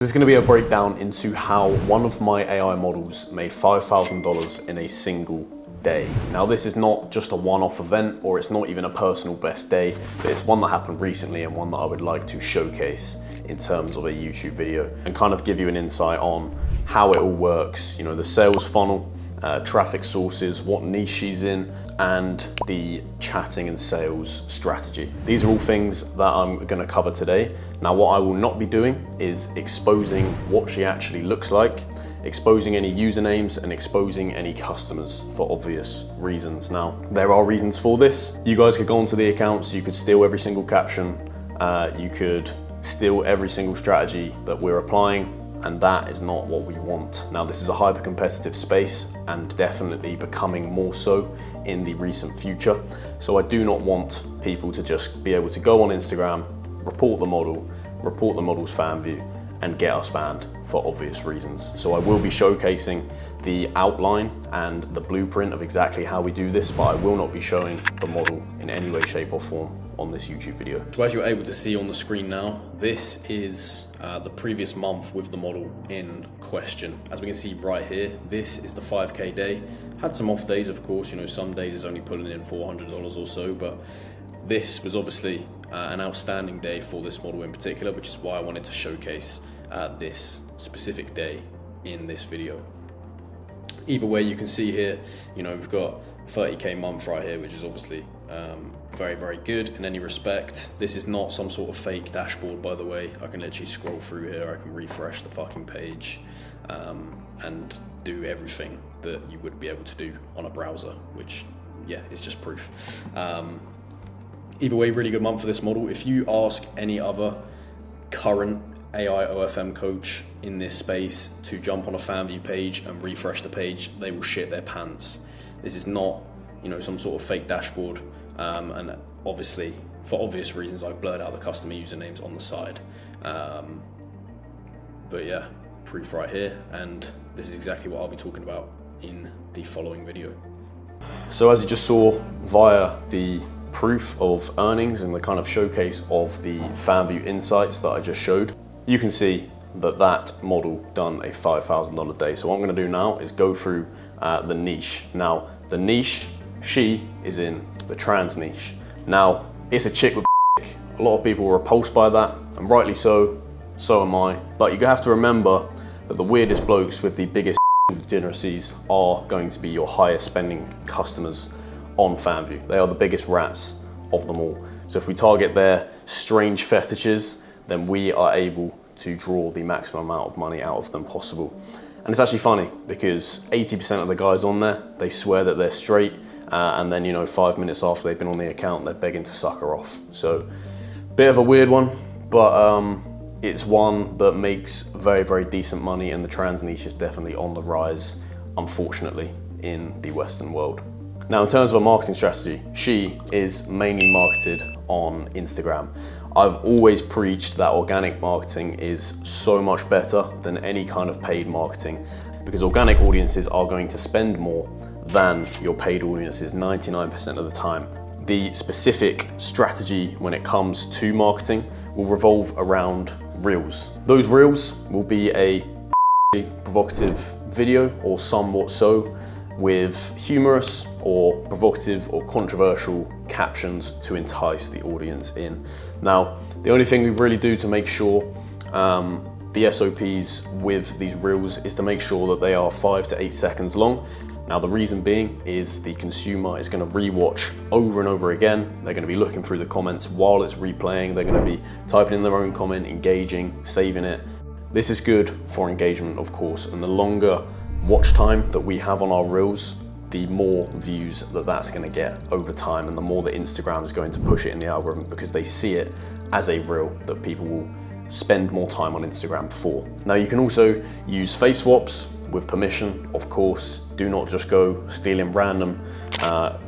This is going to be a breakdown into how one of my AI models made $5,000 in a single day. Now this is not just a one-off event, or it's not even a personal best day, but it's one that happened recently and one that I would like to showcase in terms of a YouTube video and kind of give you an insight on how it all works, you know, the sales funnel, traffic sources, what niche she's in, and the chatting and sales strategy. These are all things that I'm gonna cover today. Now, what I will not be doing is exposing what she actually looks like, exposing any usernames, and exposing any customers for obvious reasons. Now, there are reasons for this. You guys could go onto the accounts, you could steal every single caption, you could steal every single strategy that we're applying, and that is not what we want. Now, this is a hyper competitive space and definitely becoming more so in the recent future. So I do not want people to just be able to go on Instagram, report the model's fan view, and get us banned for obvious reasons. So I will be showcasing the outline and the blueprint of exactly how we do this, but I will not be showing the model in any way, shape or form on this YouTube video. So as you're able to see on the screen now, this is the previous month with the model in question. As we can see right here, this is the 5K day. Had some off days, of course, you know, some days is only pulling in $400 or so, but this was obviously an outstanding day for this model in particular, which is why I wanted to showcase this specific day in this video. Either way, you can see here, you know, we've got 30K month right here, which is obviously very, very good in any respect. This is not some sort of fake dashboard, by the way. I can literally scroll through here, I can refresh the fucking page and do everything that you would be able to do on a browser, which, yeah, is just proof. Either way, really good month for this model. If you ask any other current AI OFM coach in this space to jump on a fan view page and refresh the page, they will shit their pants. This is not, you know, some sort of fake dashboard. And obviously, for obvious reasons, I've blurred out the customer usernames on the side. But yeah, proof right here. And this is exactly what I'll be talking about in the following video. So as you just saw via the proof of earnings and the kind of showcase of the fan view insights that I just showed, you can see that that model done a $5,000 day. So what I'm gonna do now is go through the niche. Now, the niche, she is in the trans niche. Now, it's a chick with a lot of people were repulsed by that, and rightly so, so am I. But you have to remember that the weirdest blokes with the biggest degeneracies are going to be your highest spending customers on FanView. They are the biggest rats of them all. So if we target their strange fetishes, then we are able to draw the maximum amount of money out of them possible. And it's actually funny because 80% of the guys on there, they swear that they're straight, and then, you know, 5 minutes after they've been on the account, they're begging to suck her off. So bit of a weird one, but it's one that makes very, very decent money, and the trans niche is definitely on the rise, unfortunately, in the Western world. Now, in terms of a marketing strategy, she is mainly marketed on Instagram. I've always preached that organic marketing is so much better than any kind of paid marketing, because organic audiences are going to spend more than your paid audiences 99% of the time. The specific strategy when it comes to marketing will revolve around reels. Those reels will be a provocative video, or somewhat so, with humorous or provocative or controversial captions to entice the audience in. Now, the only thing we really do to make sure the SOPs with these reels is to make sure that they are 5 to 8 seconds long. Now, the reason being is the consumer is going to rewatch over and over again. They're going to be looking through the comments while it's replaying. They're going to be typing in their own comment, engaging, saving it. This is good for engagement, of course, and the longer watch time that we have on our reels, the more views that that's going to get over time, and the more that Instagram is going to push it in the algorithm, because they see it as a reel that people will spend more time on Instagram for. Now, you can also use face swaps with permission, of course. Do not just go stealing random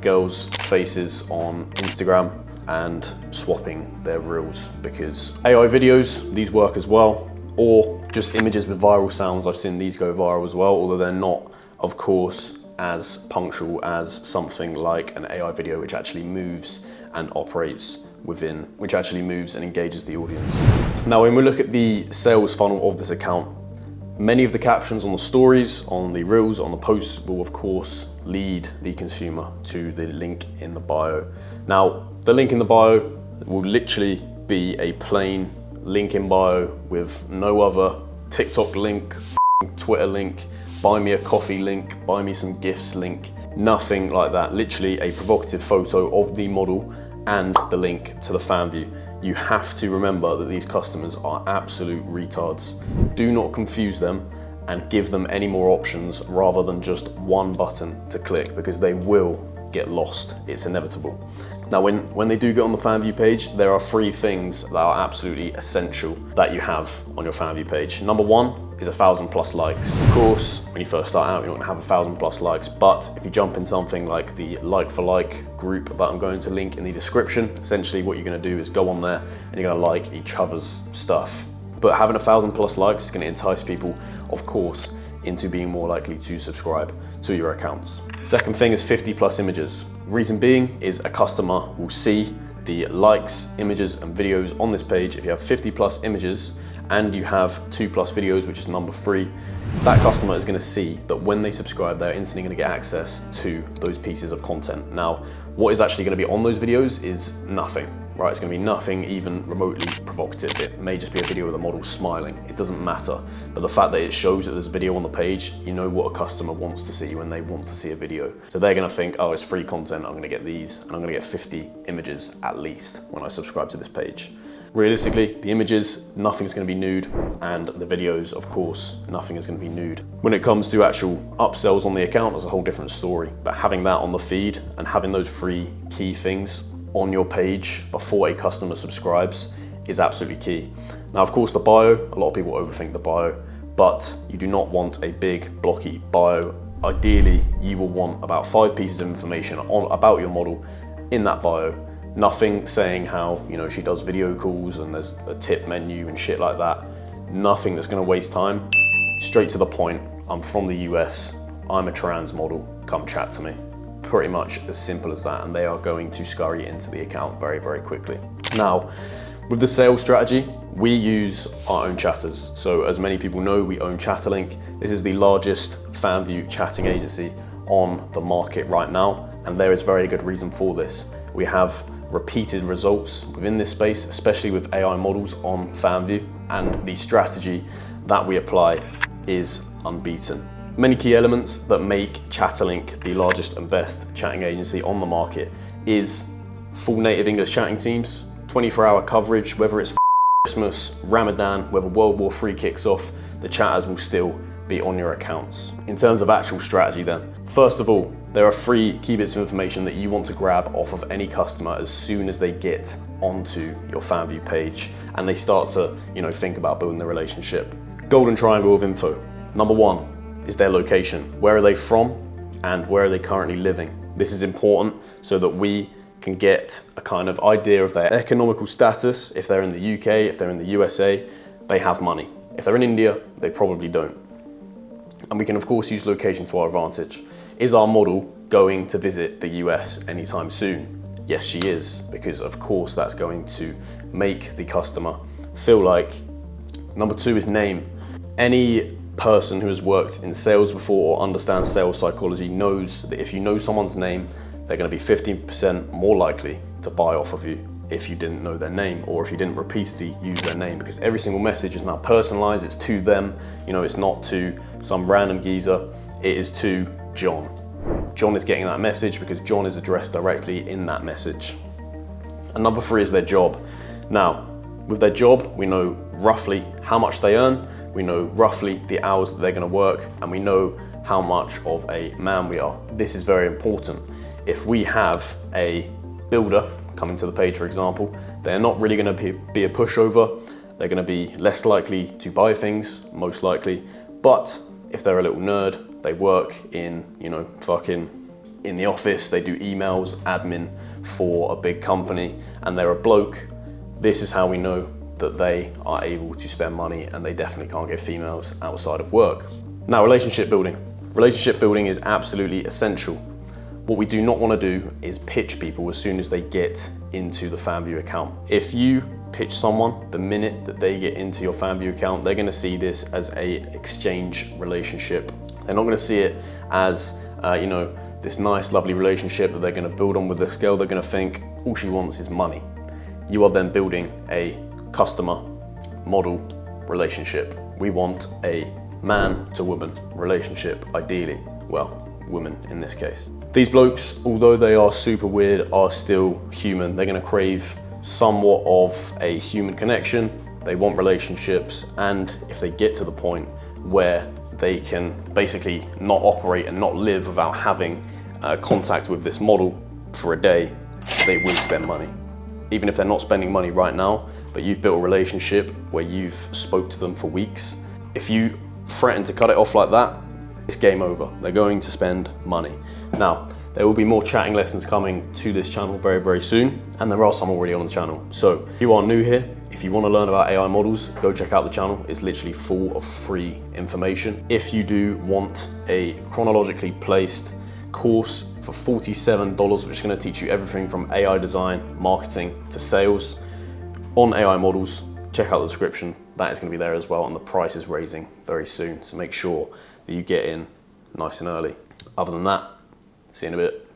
girls' faces on Instagram and swapping their reels, because AI videos, these work as well, or just images with viral sounds. I've seen these go viral as well, although they're not, of course, as punctual as something like an AI video which actually moves and operates within, which actually moves and engages the audience. Now, when we look at the sales funnel of this account, many of the captions on the stories, on the reels, on the posts will of course lead the consumer to the link in the bio. Now, the link in the bio will literally be a plain link in bio with no other TikTok link, Twitter link, buy me a coffee link, buy me some gifts link, nothing like that. Literally a provocative photo of the model and the link to the fan view. You have to remember that these customers are absolute retards. Do not confuse them and give them any more options rather than just one button to click, because they will get lost. It's inevitable. Now, when they do get on the fan view page, there are 3 things that are absolutely essential that you have on your fan view page. Number 1 is 1,000+ likes. Of course, when you first start out, you're not gonna have 1,000+ likes, but if you jump in something like the like for like group that I'm going to link in the description, essentially what you're gonna do is go on there and you're gonna like each other's stuff. But having 1,000+ likes is gonna entice people, of course, into being more likely to subscribe to your accounts. Second thing is 50+ images. Reason being is a customer will see the likes, images, and videos on this page. If you have 50+ images and you have 2+ videos, which is number 3, that customer is gonna see that when they subscribe, they're instantly gonna get access to those pieces of content. Now, what is actually gonna be on those videos is nothing, right? It's gonna be nothing even remotely provocative. It may just be a video with a model smiling. It doesn't matter. But the fact that it shows that there's a video on the page, you know what a customer wants to see when they want to see a video. So they're gonna think, oh, it's free content, I'm gonna get these, and I'm gonna get 50 images at least when I subscribe to this page. Realistically, the images, nothing's gonna be nude, and the videos, of course, nothing is gonna be nude. When it comes to actual upsells on the account, it's a whole different story. But having that on the feed and having those 3 key things on your page before a customer subscribes is absolutely key. Now, of course, the bio, a lot of people overthink the bio, but you do not want a big blocky bio. Ideally, you will want about 5 pieces of information about your model in that bio. Nothing saying how, you know, she does video calls and there's a tip menu and shit like that. Nothing that's gonna waste time. Straight to the point. I'm from the US. I'm a trans model. Come chat to me. Pretty much as simple as that, and they are going to scurry into the account very, very quickly. Now, with the sales strategy, we use our own chatters. So as many people know, we own Chatterlink. This is the largest fan view chatting agency on the market right now, and there is very good reason for this. We have repeated results within this space, especially with AI models on fan view, and the strategy that we apply is unbeaten. Many key elements that make Chatterlink the largest and best chatting agency on the market is full native English chatting teams, 24-hour coverage, whether it's Christmas, Ramadan, whether World War III kicks off, the chatters will still be on your accounts. In terms of actual strategy then, first of all, there are 3 key bits of information that you want to grab off of any customer as soon as they get onto your fan view page and they start to, you know, think about building the relationship. Golden triangle of info. Number 1 is their location. Where are they from and where are they currently living? This is important so that we can get a kind of idea of their economical status. If they're in the UK, if they're in the USA, they have money. If they're in India, they probably don't. And we can of course use location to our advantage. Is our model going to visit the US anytime soon? Yes, she is, because of course that's going to make the customer feel like. Number 2 is name. Any person who has worked in sales before or understands sales psychology knows that if you know someone's name, they're going to be 15% more likely to buy off of you if you didn't know their name or if you didn't repeatedly use their name, because every single message is now personalized. It's to them, you know, it's not to some random geezer, it is to John. John is getting that message because John is addressed directly in that message. And number 3 is their job. Now, with their job, we know roughly how much they earn, we know roughly the hours that they're going to work, and we know how much of a man we are. This is very important. If we have a builder coming to the page, for example, they're not really going to be a pushover. They're going to be less likely to buy things, most likely. But if they're a little nerd, they work in, you know, fucking in the office, they do emails, admin for a big company, and they're a bloke, this is how we know that they are able to spend money and they definitely can't get females outside of work. Now, relationship building. Relationship building is absolutely essential. What we do not want to do is pitch people as soon as they get into the FanView account. If you pitch someone the minute that they get into your FanView account, they're going to see this as a exchange relationship. They're not going to see it as you know, this nice lovely relationship that they're going to build on with this girl. They're going to think all she wants is money. You are then building a customer model relationship. We want a man to woman relationship, ideally. Well, women in this case. These blokes, although they are super weird, are still human. They're going to crave somewhat of a human connection. They want relationships, and if they get to the point where they can basically not operate and not live without having contact with this model for a day, they will spend money. Even if they're not spending money right now, but you've built a relationship where you've spoke to them for weeks, if you threaten to cut it off like that, it's game over. They're going to spend money. Now, there will be more chatting lessons coming to this channel very, very soon, and there are some already on the channel. So if you are new here, if you want to learn about AI models, go check out the channel. It's literally full of free information. If you do want a chronologically placed course for $47, which is going to teach you everything from AI design, marketing to sales on AI models, check out the description. That is going to be there as well, and the price is raising very soon. So make sure that you get in nice and early. Other than that, see you in a bit.